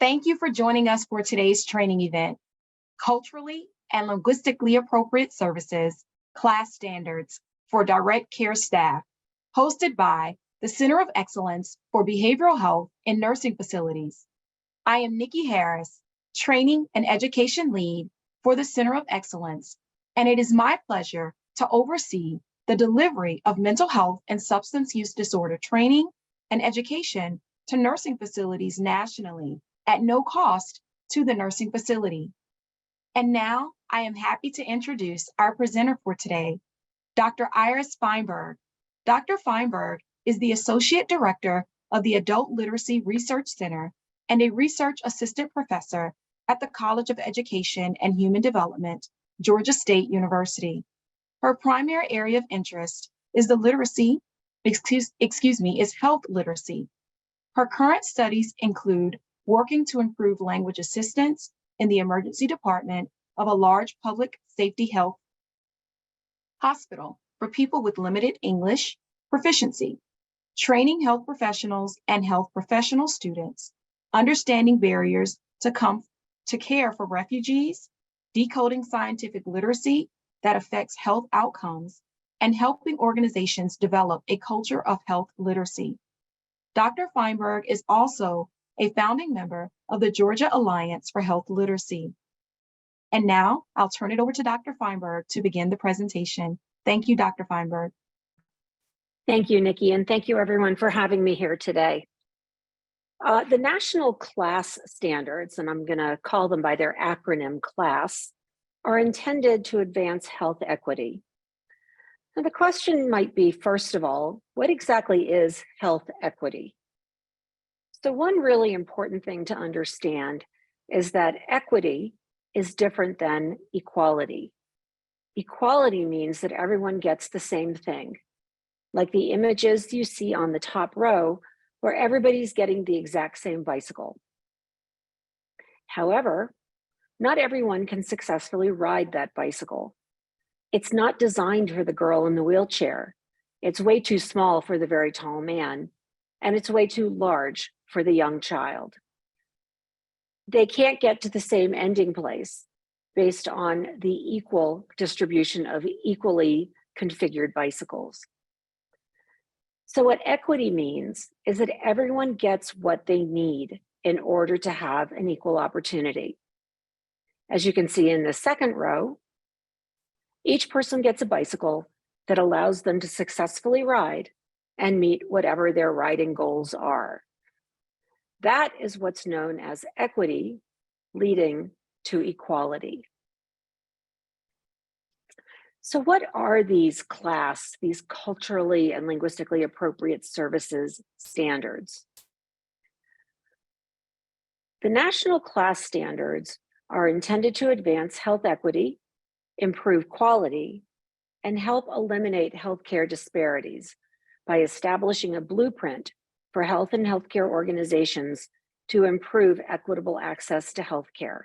Thank you for joining us for today's training event, Culturally and Linguistically Appropriate Services, CLAS Standards for Direct Care Staff, hosted by the Center of Excellence for Behavioral Health in Nursing Facilities. I am Nikki Harris, Training and Education Lead for the Center of Excellence, and it is my pleasure to oversee the delivery of mental health and substance use disorder training and education to nursing facilities nationally at no cost to the nursing facility. And now I am happy to introduce our presenter for today, Dr. Iris Feinberg. Dr. Feinberg is the Associate Director of the Adult Literacy Research Center and a Research Assistant Professor at the College of Education and Human Development, Georgia State University. Her primary area of interest is health literacy. Her current studies include working to improve language assistance in the emergency department of a large public safety health hospital for people with limited English proficiency, training health professionals and health professional students, understanding barriers to care for refugees, decoding scientific literacy that affects health outcomes, and helping organizations develop a culture of health literacy. Dr. Feinberg is also a founding member of the Georgia Alliance for Health Literacy. And now I'll turn it over to Dr. Feinberg to begin the presentation. Thank you, Dr. Feinberg. Thank you, Nikki, and thank you everyone for having me here today. The national CLAS standards, and I'm going to call them by their acronym CLAS, are intended to advance health equity. Now, the question might be, first of all, what exactly is health equity? So one really important thing to understand is that equity is different than equality. Equality means that everyone gets the same thing, like the images you see on the top row, where everybody's getting the exact same bicycle. However, not everyone can successfully ride that bicycle. It's not designed for the girl in the wheelchair. It's way too small for the very tall man, and it's way too large for the young child. They can't get to the same ending place based on the equal distribution of equally configured bicycles. So what equity means is that everyone gets what they need in order to have an equal opportunity. As you can see in the second row, each person gets a bicycle that allows them to successfully ride and meet whatever their riding goals are. That is what's known as equity leading to equality. So what are these CLAS, these culturally and linguistically appropriate services standards? The national CLAS standards are intended to advance health equity, improve quality, and help eliminate healthcare disparities by establishing a blueprint for health and healthcare organizations to improve equitable access to healthcare.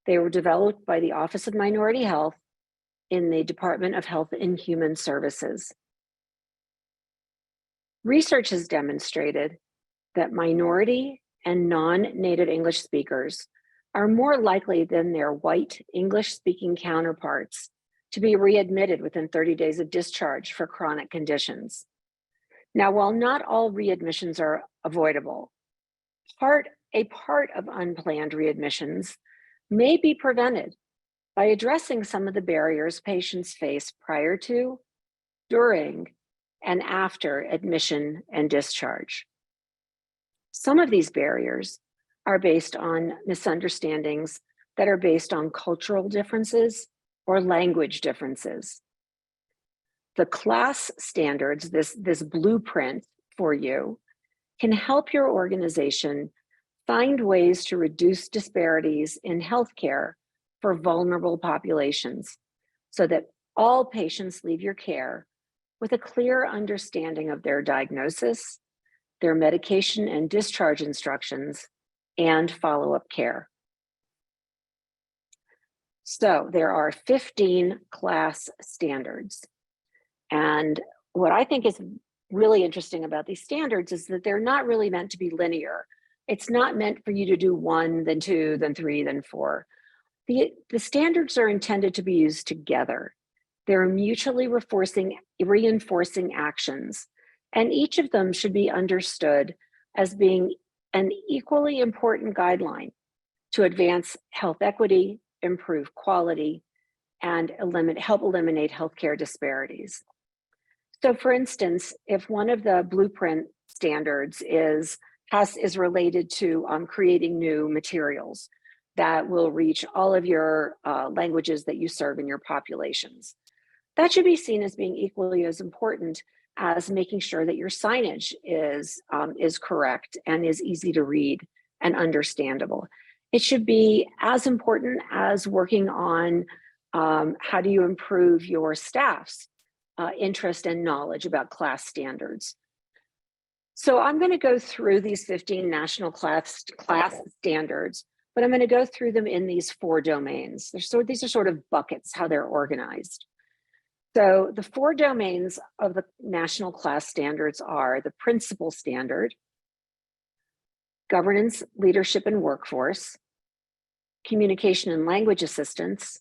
They were developed by the Office of Minority Health in the Department of Health and Human Services. Research has demonstrated that minority and non-native English speakers are more likely than their white English-speaking counterparts to be readmitted within 30 days of discharge for chronic conditions. Now, while not all readmissions are avoidable, a part of unplanned readmissions may be prevented by addressing some of the barriers patients face prior to, during, and after admission and discharge. Some of these barriers are based on misunderstandings that are based on cultural differences or language differences. The CLAS standards, this blueprint for you, can help your organization find ways to reduce disparities in healthcare for vulnerable populations so that all patients leave your care with a clear understanding of their diagnosis, their medication and discharge instructions, and follow-up care. So there are 15 CLAS standards. And what I think is really interesting about these standards is that they're not really meant to be linear. It's not meant for you to do 1, then 2, then 3, then 4. The standards are intended to be used together. They're mutually reinforcing actions, and each of them should be understood as being an equally important guideline to advance health equity, improve quality, and help eliminate healthcare disparities. So for instance, if one of the blueprint standards is related to creating new materials that will reach all of your languages that you serve in your populations, that should be seen as being equally as important as making sure that your signage is correct and is easy to read and understandable. It should be as important as working on how do you improve your staff's interest and knowledge about CLAS standards. So I'm going to go through these 15 national CLAS standards, but I'm going to go through them in these 4 domains. These are sort of buckets, how they're organized. So the 4 domains of the national CLAS standards are the principal standard, governance, leadership, and workforce, communication and language assistance,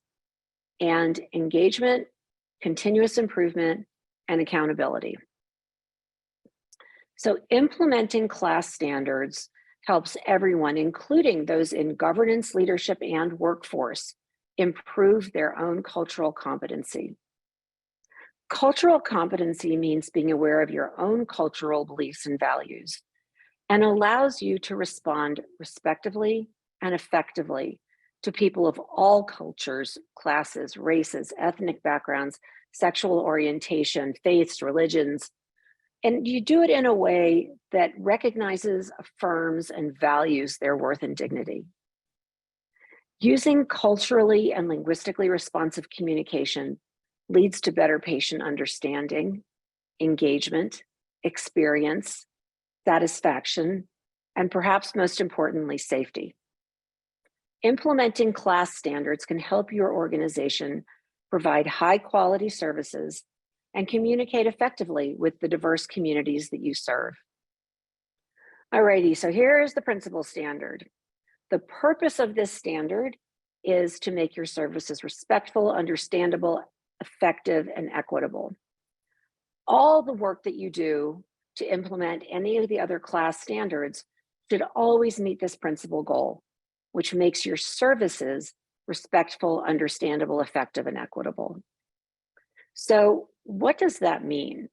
and engagement, continuous improvement, and accountability. So implementing CLAS standards helps everyone, including those in governance, leadership, and workforce, improve their own cultural competency. Cultural competency means being aware of your own cultural beliefs and values, and allows you to respond respectively and effectively to people of all cultures, classes, races, ethnic backgrounds, sexual orientation, faiths, religions. And you do it in a way that recognizes, affirms, and values their worth and dignity. Using culturally and linguistically responsive communication leads to better patient understanding, engagement, experience, satisfaction, and perhaps most importantly, safety. Implementing CLAS standards can help your organization provide high-quality services and communicate effectively with the diverse communities that you serve. Alrighty, so here's the principal standard. The purpose of this standard is to make your services respectful, understandable, effective, and equitable. All the work that you do to implement any of the other CLAS standards should always meet this principal goal, which makes your services respectful, understandable, effective, and equitable. So what does that mean?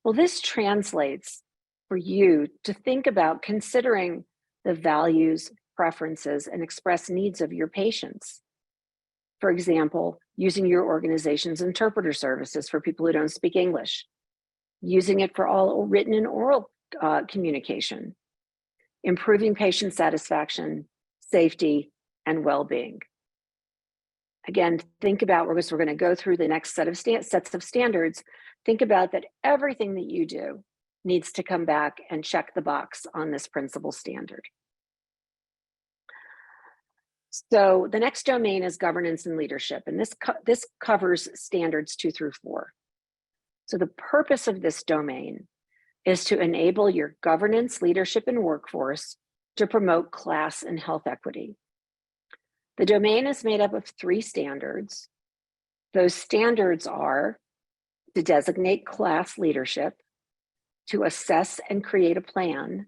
Well, this translates for you to think about considering the values, preferences, and express needs of your patients. For example, using your organization's interpreter services for people who don't speak English, using it for all written and oral communication, improving patient satisfaction, safety, and well-being. Again, think about, because we're going to go through the next sets of standards, think about that everything that you do needs to come back and check the box on this principal standard. So the next domain is governance and leadership, and this covers standards 2 through 4. So the purpose of this domain is to enable your governance, leadership, and workforce to promote class and health equity. The domain is made up of 3 standards. Those standards are to designate class leadership, to assess and create a plan,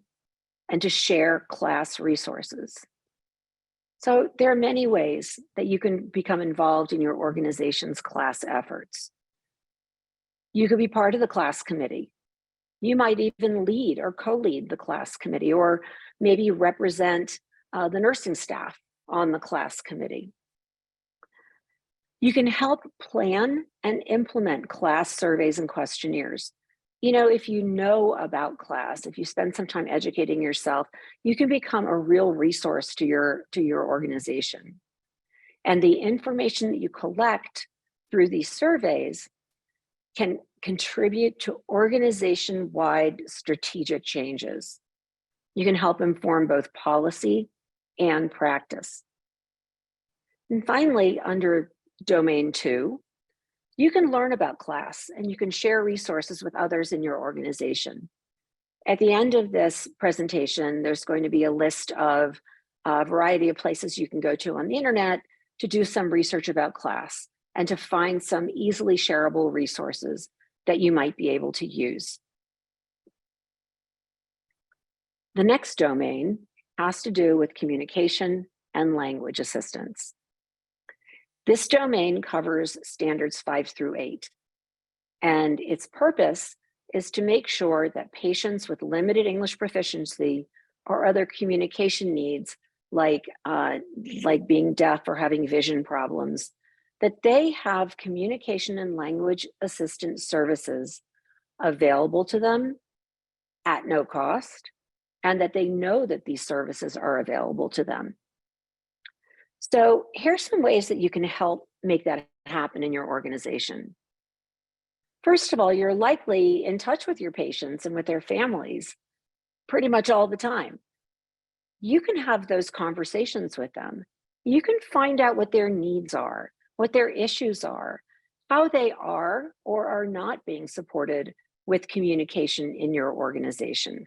and to share class resources. So there are many ways that you can become involved in your organization's class efforts. You could be part of the class committee. You might even lead or co-lead the class committee, or maybe represent the nursing staff on the class committee. You can help plan and implement class surveys and questionnaires. You know, if you know about CLAS, if you spend some time educating yourself, you can become a real resource to your organization. And the information that you collect through these surveys can contribute to organization-wide strategic changes. You can help inform both policy and practice. And finally, under Domain 2, you can learn about CLAS and you can share resources with others in your organization. At the end of this presentation, there's going to be a list of a variety of places you can go to on the internet to do some research about CLAS and to find some easily shareable resources that you might be able to use. The next domain has to do with communication and language assistance. This domain covers standards 5 through 8, and its purpose is to make sure that patients with limited English proficiency or other communication needs, like being deaf or having vision problems, that they have communication and language assistance services available to them at no cost, and that they know that these services are available to them. So here's some ways that you can help make that happen in your organization. First of all, you're likely in touch with your patients and with their families pretty much all the time. You can have those conversations with them. You can find out what their needs are, what their issues are, how they are or are not being supported with communication in your organization.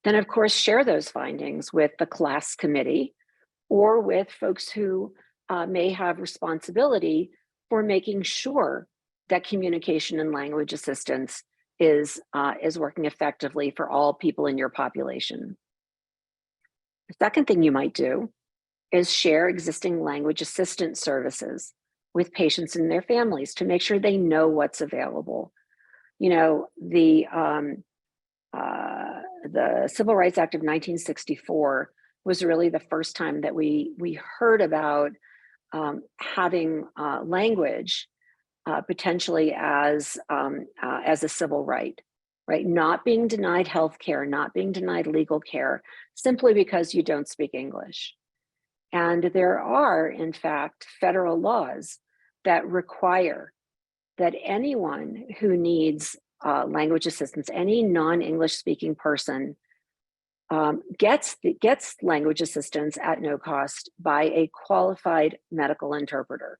Then, of course, share those findings with the CLAS committee or with folks who may have responsibility for making sure that communication and language assistance is working effectively for all people in your population. The second thing you might do is share existing language assistance services with patients and their families to make sure they know what's available. You know, the Civil Rights Act of 1964 was really the first time that we heard about having language potentially as a civil right, right? Not being denied health care, not being denied legal care, simply because you don't speak English. And there are, in fact, federal laws that require that anyone who needs language assistance, any non-English speaking person, gets language assistance at no cost by a qualified medical interpreter.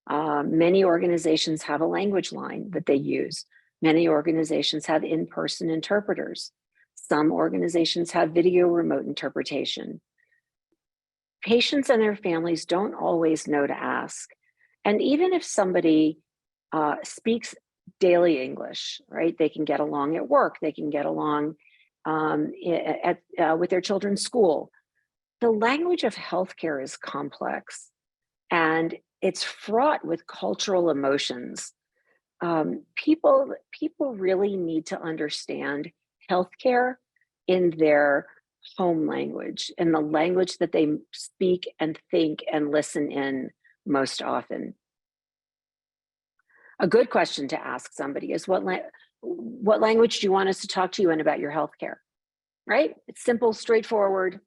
Many organizations have a language line that they use. Many organizations have in-person interpreters. Some organizations have video remote interpretation. Patients and their families don't always know to ask. And even if somebody speaks daily English, right? They can get along at work, they can get along with their children's school. The language of healthcare is complex and it's fraught with cultural emotions. People really need to understand healthcare in their home language, in the language that they speak and think and listen in most often. A good question to ask somebody is, what language do you want us to talk to you in about your healthcare? Right? It's simple, straightforward.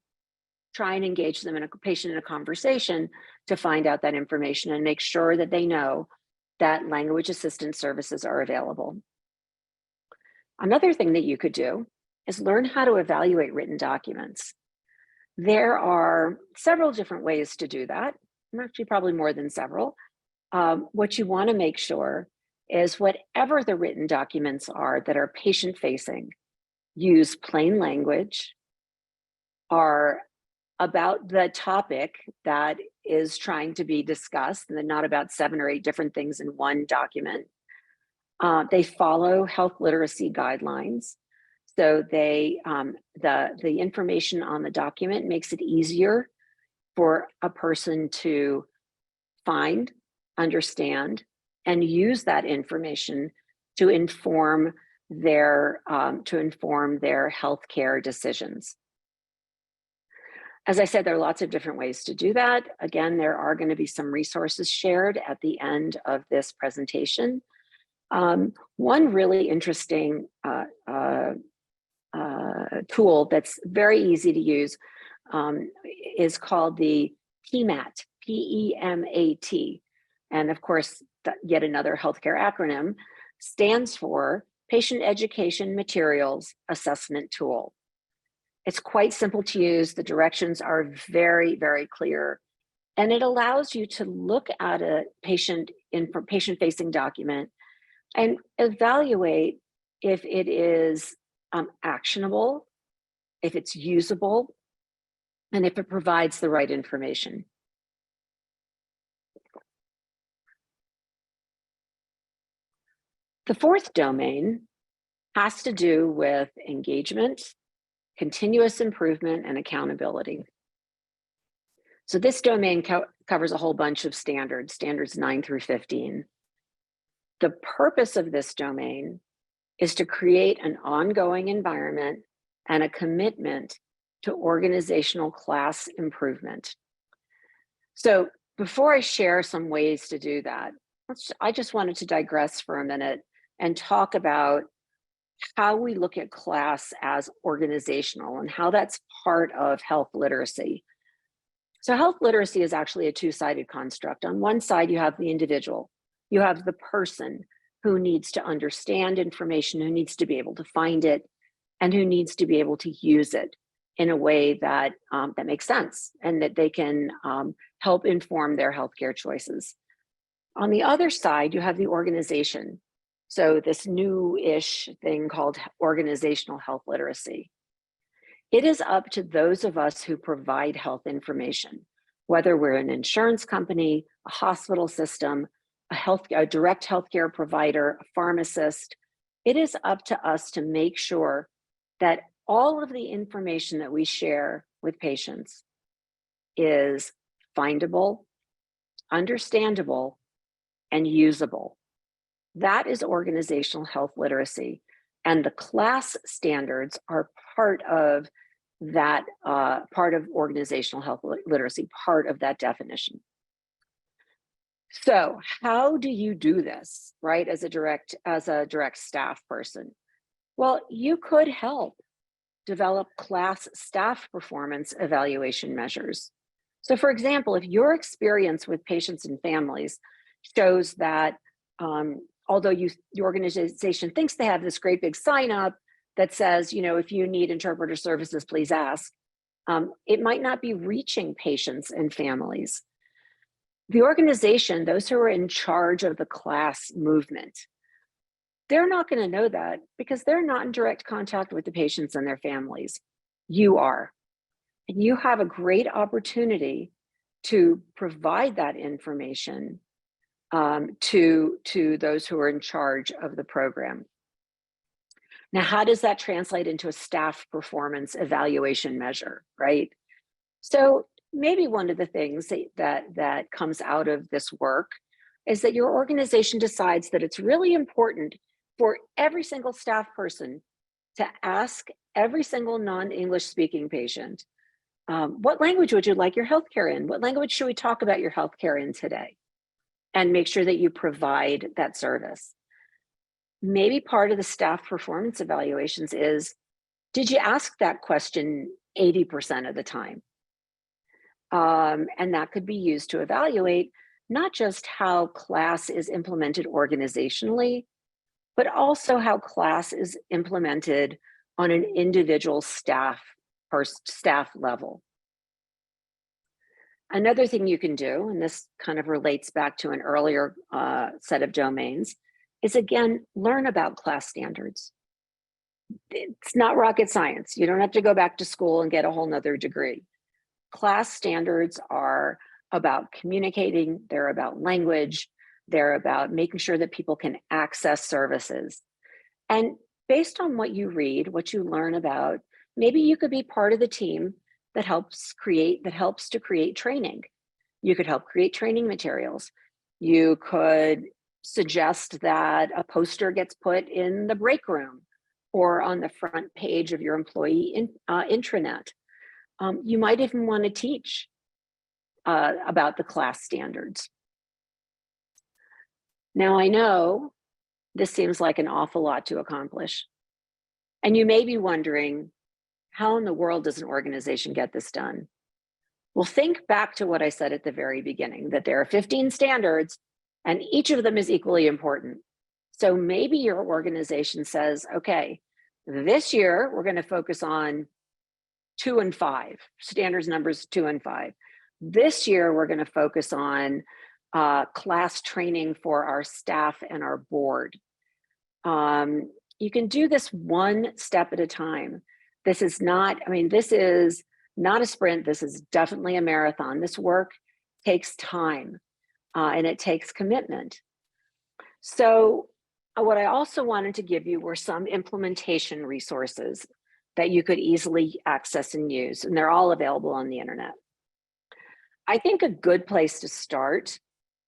Try and engage them in a patient in a conversation to find out that information and make sure that they know that language assistance services are available. Another thing that you could do is learn how to evaluate written documents. There are several different ways to do that, actually probably more than several. What you want to make sure is whatever the written documents are that are patient-facing, use plain language, are about the topic that is trying to be discussed, and not about 7 or 8 different things in one document. They follow health literacy guidelines. So the information on the document makes it easier for a person to find, understand, and use that information to inform their healthcare decisions. As I said, there are lots of different ways to do that. Again, there are going to be some resources shared at the end of this presentation. One really interesting tool that's very easy to use is called the PEMAT, P-E-M-A-T. And of course, yet another healthcare acronym, stands for Patient Education Materials Assessment Tool. It's quite simple to use. The directions are very, very clear. And it allows you to look at a patient-facing document and evaluate if it is actionable, if it's usable, and if it provides the right information. The fourth domain has to do with engagement, continuous improvement, and accountability. So this domain covers a whole bunch of standards, standards 9 through 15. The purpose of this domain is to create an ongoing environment and a commitment to organizational class improvement. So before I share some ways to do that, I just wanted to digress for a minute and talk about how we look at CLAS as organizational and how that's part of health literacy. So health literacy is actually a two-sided construct. On one side, you have the individual. You have the person who needs to understand information, who needs to be able to find it, and who needs to be able to use it in a way that, that makes sense and that they can help inform their healthcare choices. On the other side, you have the organization. So this new-ish thing called organizational health literacy. It is up to those of us who provide health information, whether we're an insurance company, a hospital system, a direct healthcare provider, a pharmacist. It is up to us to make sure that all of the information that we share with patients is findable, understandable, and usable. That is organizational health literacy. And the CLAS standards are part of that, part of organizational health literacy, part of that definition. So how do you do this, right, as a direct staff person? Well, you could help develop CLAS staff performance evaluation measures. So for example, if your experience with patients and families shows that although your organization thinks they have this great big sign up that says, you know, if you need interpreter services, please ask, it might not be reaching patients and families. The organization, those who are in charge of the CLAS movement, they're not going to know that because they're not in direct contact with the patients and their families. You are. And you have a great opportunity to provide that information to those who are in charge of the program. Now, how does that translate into a staff performance evaluation measure, right? So maybe one of the things that comes out of this work is that your organization decides that it's really important for every single staff person to ask every single non-English speaking patient, what language would you like your healthcare in? What language should we talk about your healthcare in today? And make sure that you provide that service. Maybe part of the staff performance evaluations is, did you ask that question 80% of the time? And that could be used to evaluate not just how CLAS is implemented organizationally, but also how CLAS is implemented on an individual staff level. Another thing you can do, and this kind of relates back to an earlier set of domains, is again, learn about CLAS standards. It's not rocket science. You don't have to go back to school and get a whole nother degree. CLAS standards are about communicating, they're about language, they're about making sure that people can access services. And based on what you read, what you learn about, maybe you could be part of the team that helps to create training. You could help create training materials. You could suggest that a poster gets put in the break room or on the front page of your employee intranet. You might even want to teach about the CLAS standards. Now, I know this seems like an awful lot to accomplish. And you may be wondering, how in the world does an organization get this done? Well, think back to what I said at the very beginning, that there are 15 standards and each of them is equally important. So maybe your organization says, okay, this year we're going to focus on 2 and 5, standards numbers 2 and 5. This year we're going to focus on CLAS training for our staff and our board. you can do this one step at a time. This is not, I mean, this is not a sprint. This is definitely a marathon. This work takes time and it takes commitment. So what I also wanted to give you were some implementation resources that you could easily access and use, and they're all available on the internet. I think a good place to start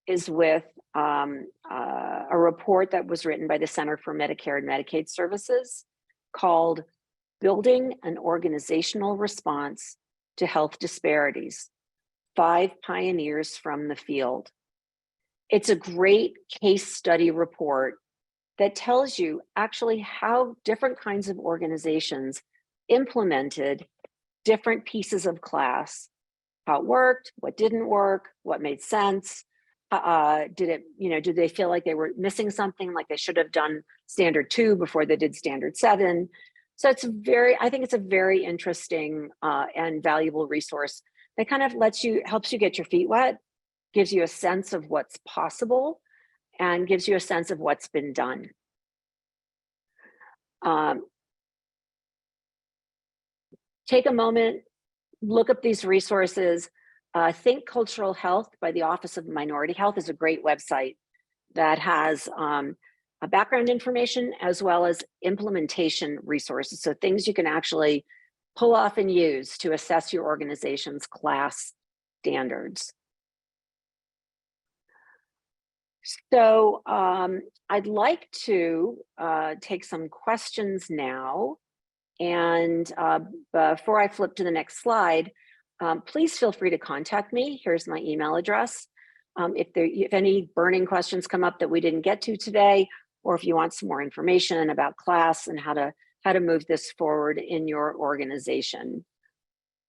is with a report that was written by the Center for Medicare and Medicaid Services called Building an Organizational Response to Health Disparities, 5 Pioneers from the Field. It's a great case study report that tells you actually how different kinds of organizations implemented different pieces of CLAS, how it worked, what didn't work, what made sense. Did they feel like they were missing something, like they should have done standard 2 before they did standard 7? So I think it's a very interesting and valuable resource that kind of helps you get your feet wet, gives you a sense of what's possible, and gives you a sense of what's been done. Take a moment, look up these resources. Think Cultural Health by the Office of Minority Health is a great website that has a background information as well as implementation resources. So things you can actually pull off and use to assess your organization's CLAS standards. So I'd like to take some questions now. And before I flip to the next slide, please feel free to contact me. Here's my email address. If any burning questions come up that we didn't get to today, or if you want some more information about CLAS and how to move this forward in your organization.